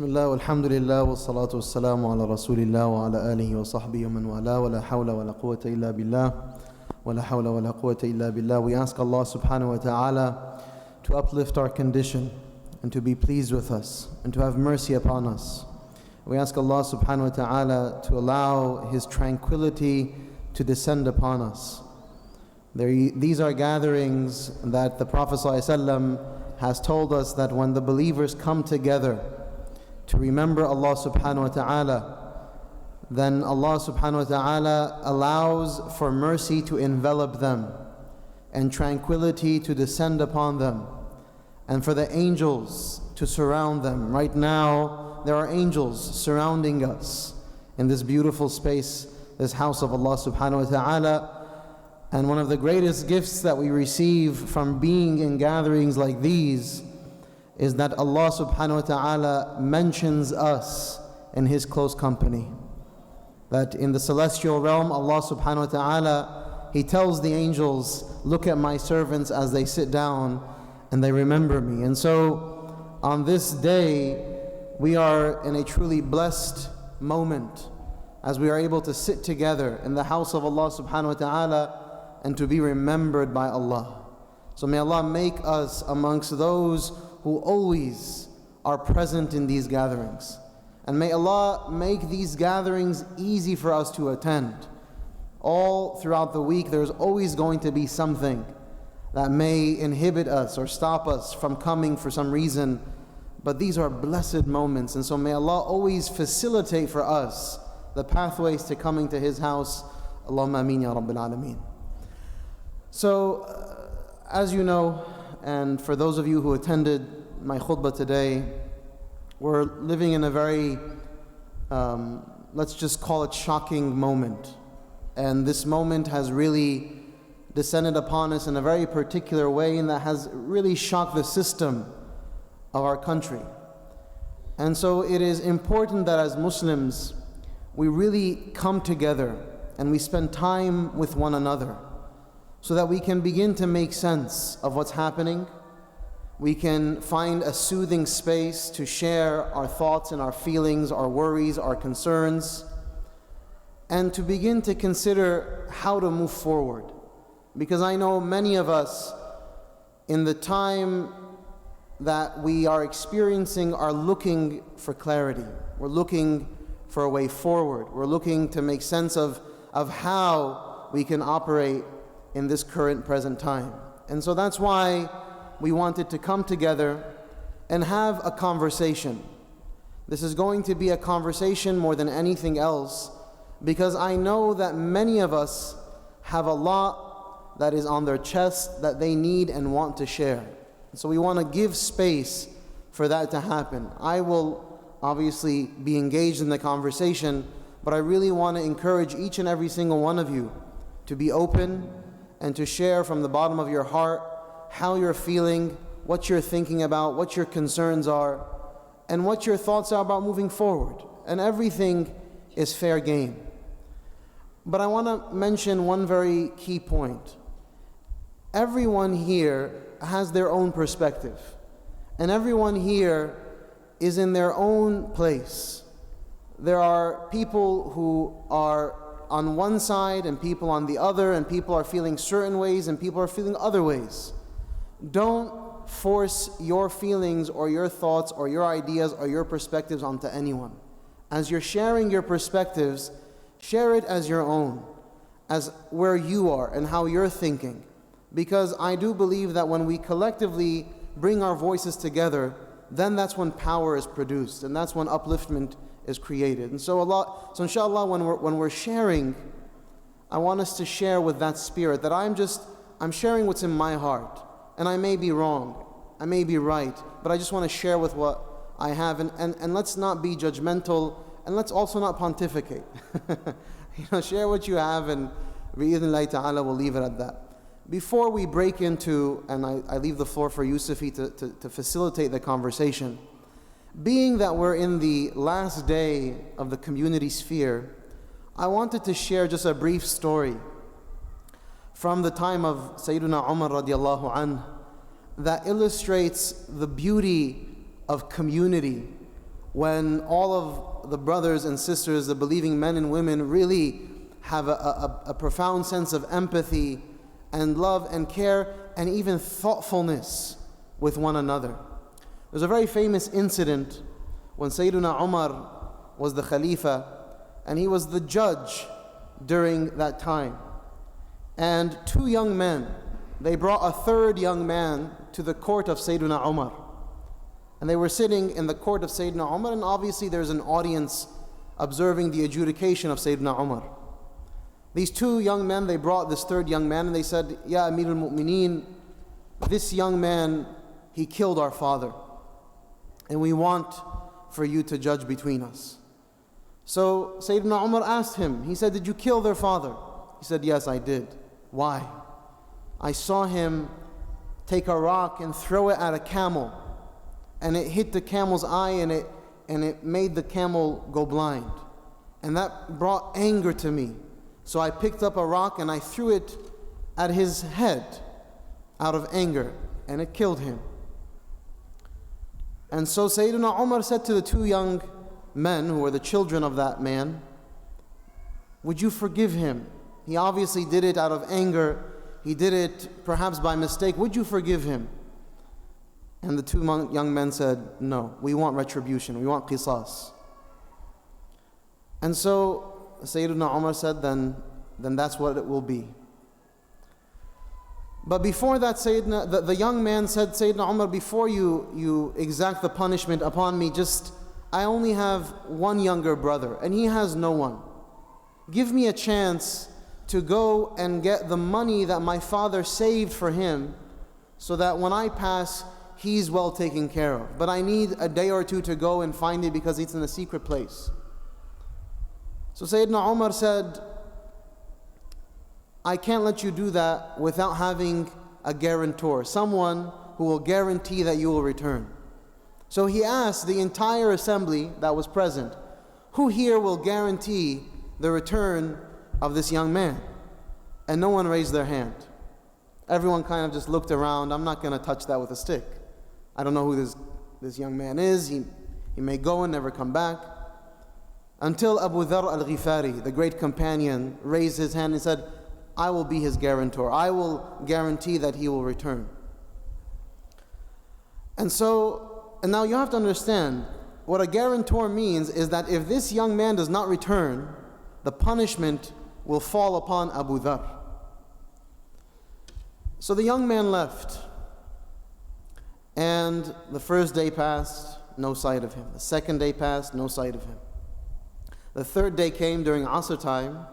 Bismillah, walhamdulillah, wassalatu wassalamu ala rasulillah wa ala alihi wa sahbihi wa man wala, wa la hawla wa la quwwata illa billah, wa la hawla wa la quwwata illa billah. We ask Allah subhanahu wa ta'ala to uplift our condition and to be pleased with us and to have mercy upon us. We ask Allah subhanahu wa ta'ala to allow His tranquility to descend upon us. These are gatherings that the Prophet ﷺ has told us that when the believers come together to remember Allah subhanahu wa ta'ala, then Allah subhanahu wa ta'ala allows for mercy to envelop them and tranquility to descend upon them and for the angels to surround them. Right now there are angels surrounding us in this beautiful space, this house of Allah subhanahu wa ta'ala. And one of the greatest gifts that we receive from being in gatherings like these is that Allah subhanahu wa ta'ala mentions us in His close company. That in the celestial realm, Allah subhanahu wa ta'ala, He tells the angels, look at my servants as they sit down and they remember me. And so on this day, we are in a truly blessed moment as we are able to sit together in the house of Allah subhanahu wa ta'ala and to be remembered by Allah. So may Allah make us amongst those who always are present in these gatherings. And may Allah make these gatherings easy for us to attend. All throughout the week there's always going to be something that may inhibit us or stop us from coming for some reason. But these are blessed moments, and so may Allah always facilitate for us the pathways to coming to His house. Allahumma ameen ya Rabbil Alameen. So, as you know, and for those of you who attended my khutbah today, we're living in a very, let's just call it shocking moment. And this moment has really descended upon us in a very particular way, and that has really shocked the system of our country. And so it is important that as Muslims, we really come together and we spend time with one another, so that we can begin to make sense of what's happening. We can find a soothing space to share our thoughts and our feelings, our worries, our concerns, and to begin to consider how to move forward. Because I know many of us in the time that we are experiencing are looking for clarity. We're looking for a way forward. We're looking to make sense of how we can operate in this current present time. And so that's why we wanted to come together and have a conversation. This is going to be a conversation more than anything else, because I know that many of us have a lot that is on their chest that they need and want to share. So we want to give space for that to happen. I will obviously be engaged in the conversation, but I really want to encourage each and every single one of you to be open and to share from the bottom of your heart how you're feeling, what you're thinking about, what your concerns are, and what your thoughts are about moving forward. And everything is fair game. But I want to mention one very key point. Everyone here has their own perspective, and everyone here is in their own place. There are people who are on one side and people on the other, and people are feeling certain ways and people are feeling other ways. Don't force your feelings or your thoughts or your ideas or your perspectives onto anyone. As you're sharing your perspectives, share it as your own, as where you are and how you're thinking. Because I do believe that when we collectively bring our voices together, then that's when power is produced, and that's when upliftment is created. And so inshallah, when we're sharing, I want us to share with that spirit that I'm sharing what's in my heart, and I may be wrong, I may be right, but I just want to share with what I have, and let's not be judgmental, and let's also not pontificate. Share what you have, and bi'idhnillahi ta'ala, we'll leave it at that. Before we break into, and I leave the floor for Yusufi to facilitate the conversation, being that we're in the last day of the community sphere, I wanted to share just a brief story from the time of Sayyidina Umar radiallahu anh that illustrates the beauty of community, when all of the brothers and sisters, the believing men and women, really have a profound sense of empathy and love and care and even thoughtfulness with one another. There's a very famous incident when Sayyidina Umar was the Khalifa and he was the judge during that time. And two young men, they brought a third young man to the court of Sayyidina Umar. And they were sitting in the court of Sayyidina Umar, and obviously there's an audience observing the adjudication of Sayyidina Umar. These two young men, they brought this third young man and they said, Ya Amir al-Mu'mineen, this young man, he killed our father. And we want for you to judge between us. So Sayyidina Umar asked him, he said, did you kill their father? He said, yes, I did. Why? I saw him take a rock and throw it at a camel. And it hit the camel's eye and it made the camel go blind. And that brought anger to me. So I picked up a rock and I threw it at his head out of anger, and it killed him. And so Sayyidina Umar said to the two young men who were the children of that man, would you forgive him? He obviously did it out of anger. He did it perhaps by mistake. Would you forgive him? And the two young men said, no, we want retribution, we want qisas. And so Sayyidina Umar said, then that's what it will be. But before that, the young man said, Sayyidina Umar, before you exact the punishment upon me, I only have one younger brother, and he has no one. Give me a chance to go and get the money that my father saved for him, so that when I pass, he's well taken care of. But I need a day or two to go and find it because it's in a secret place. So Sayyidina Umar said, I can't let you do that without having a guarantor, someone who will guarantee that you will return. So he asked the entire assembly that was present, who here will guarantee the return of this young man? And no one raised their hand. Everyone kind of just looked around. I'm not going to touch that with a stick. I don't know who this young man is. He may go and never come back. Until Abu Dharr al-Ghifari, the great companion, raised his hand and said, I will be his guarantor. I will guarantee that he will return. And now you have to understand, what a guarantor means is that if this young man does not return, the punishment will fall upon Abu Dharr. So the young man left. And the first day passed, no sight of him. The second day passed, no sight of him. The third day came during Asr time,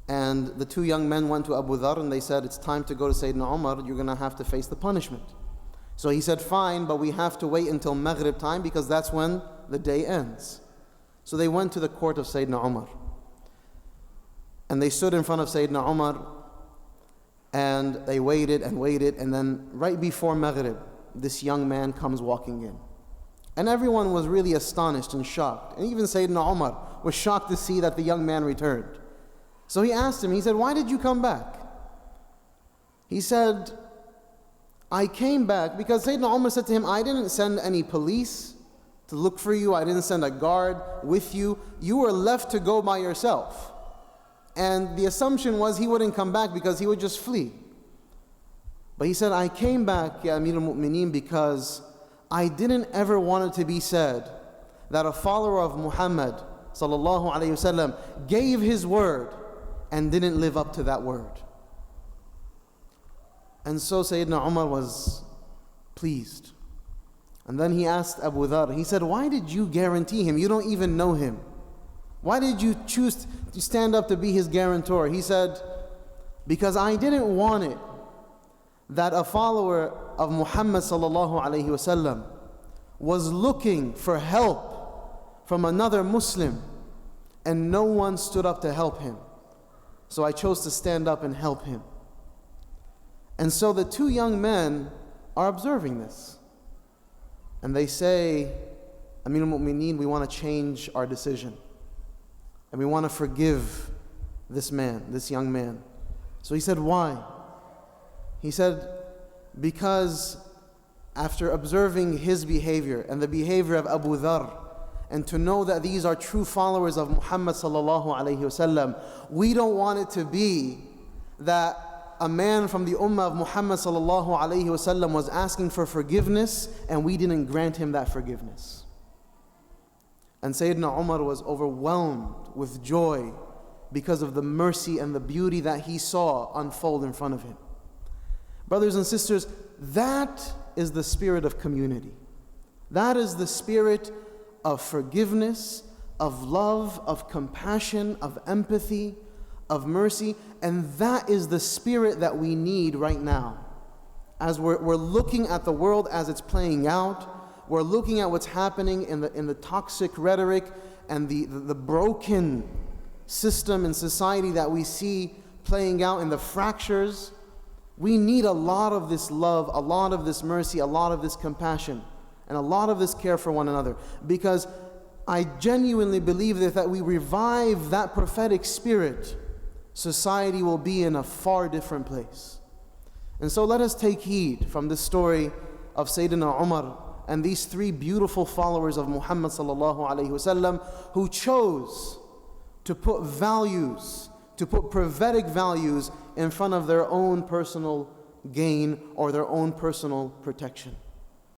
and the two young men went to Abu Dharr and they said, it's time to go to Sayyidina Umar, you're going to have to face the punishment. So he said, fine, but we have to wait until Maghrib time because that's when the day ends. So they went to the court of Sayyidina Umar. And they stood in front of Sayyidina Umar, and they waited, and then right before Maghrib, this young man comes walking in. And everyone was really astonished and shocked. And even Sayyidina Umar was shocked to see that the young man returned. So he asked him, he said, why did you come back? He said, I came back because Sayyidina Umar said to him, I didn't send any police to look for you. I didn't send a guard with you. You were left to go by yourself. And the assumption was he wouldn't come back because he would just flee. But he said, I came back, Ya Amir al-Mu'mineen, because I didn't ever want it to be said that a follower of Muhammad sallallahu alayhi wasallam gave his word and didn't live up to that word. And so Sayyidina Umar was pleased. And then he asked Abu Dharr, he said, why did you guarantee him? You don't even know him. Why did you choose to stand up to be his guarantor? He said, because I didn't want it that a follower of Muhammad sallallahu alayhi wasallam was looking for help from another Muslim and no one stood up to help him. So I chose to stand up and help him. And so the two young men are observing this. And they say, Amir al-Mu'mineen, we want to change our decision. And we want to forgive this man, this young man. So he said, why? He said, because after observing his behavior and the behavior of Abu Dharr, and to know that these are true followers of Muhammad sallallahu alayhi wasallam, we don't want it to be that a man from the ummah of Muhammad sallallahu alayhi wasallam was asking for forgiveness and we didn't grant him that forgiveness. And Sayyidina Umar was overwhelmed with joy because of the mercy and the beauty that he saw unfold in front of him. Brothers and sisters, that is the spirit of community. That is the spirit of forgiveness, of love, of compassion, of empathy, of mercy. And that is the spirit that we need right now. As we're looking at the world as it's playing out, we're looking at what's happening in the toxic rhetoric and the broken system and society that we see playing out in the fractures. We need a lot of this love, a lot of this mercy, a lot of this compassion, and a lot of this care for one another. Because I genuinely believe that if we revive that prophetic spirit, society will be in a far different place. And so let us take heed from this story of Sayyidina Umar and these three beautiful followers of Muhammad sallallahu alaihi wasallam who chose to put values, to put prophetic values in front of their own personal gain or their own personal protection.